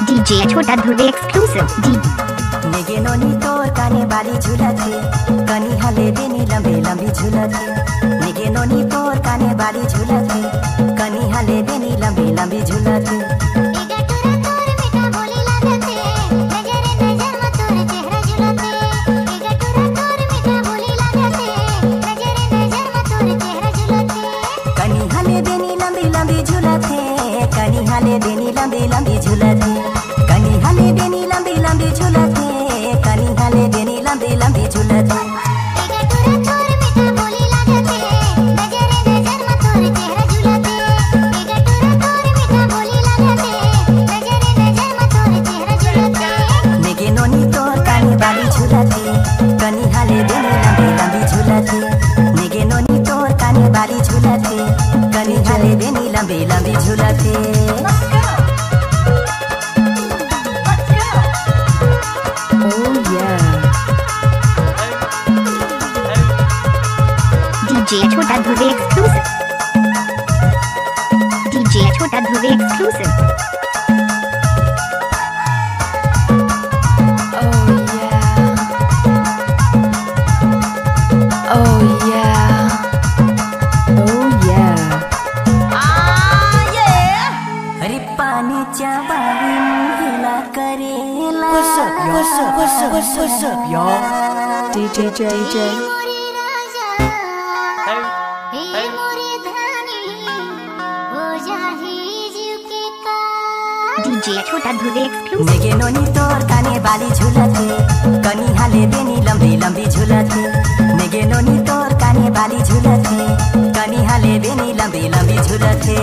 DJ छोटा ध्रुव exclusive नेगे नोनी तोर काने बाली झूला थे कनी हले देनी लंबी लंबी झूला थे नेगे नोनी तोर काने बाली झूला थे कनी हले देनी लंबी लंबी झूला थे कनी हले देनी लंबी लंबी झूला थे कनी हले देनी लंबी लंबी झूला थे कनी हले देनी लंबी लंबी झूला थे कनी हले देनी लंबी लंबी झूला थे नेगे नोनी तोर काने बाली झूला थे कनी हले देनी लंबी लंबी झूला थे नेगे नोनी तोर काने बाली झूला थे कनी हले देनी लंबी लंबी झूला थे DJ छोटा ध्रुव एक्सक्लूसिव DJ छोटा ध्रुव एक्सक्लूसिव अरे पानी चाबारी मुहिला करेला What's up, y'all? DJ. DJ छोटा ध्रुव एक्सक्लूसिव नेगे नोनी तोर काने बाली झूला थे कनी हले देनी लंबी लंबी झूला थे नेगे नोनी तोर काने बाली झूला थे कनी हले देनी लंबी लंबी झूला थे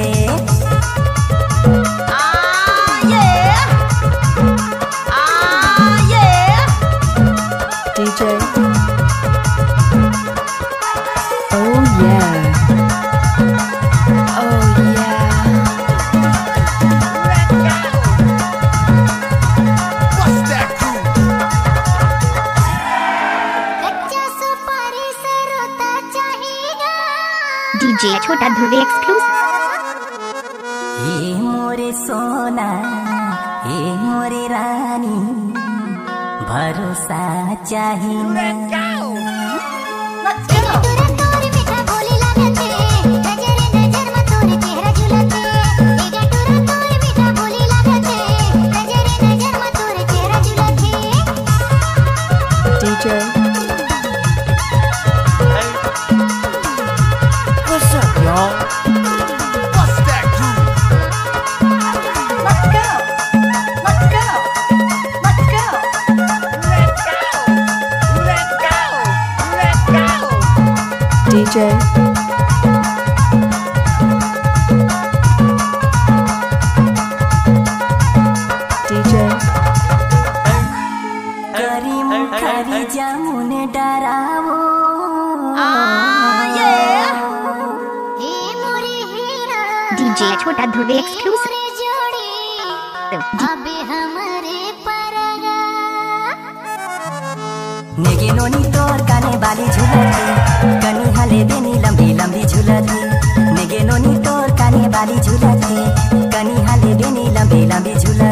DJ छोटा ध्रुव एक्सक्लूसिव ए मोरे सोना ए मोरे रानी भरोसा चाहिए What's up, y'all? DJ. करीम खरी जामुन डरावो DJ छोटा ध्रुव एक्सक्लूसिव नेगे नोनी तोर काने बाली झूला थे कनी हले देनी लंबी लंबी झूला थे नेगे नोनी तोर काने बाली झूला थे कनी हले देनी लंबी लंबी झूला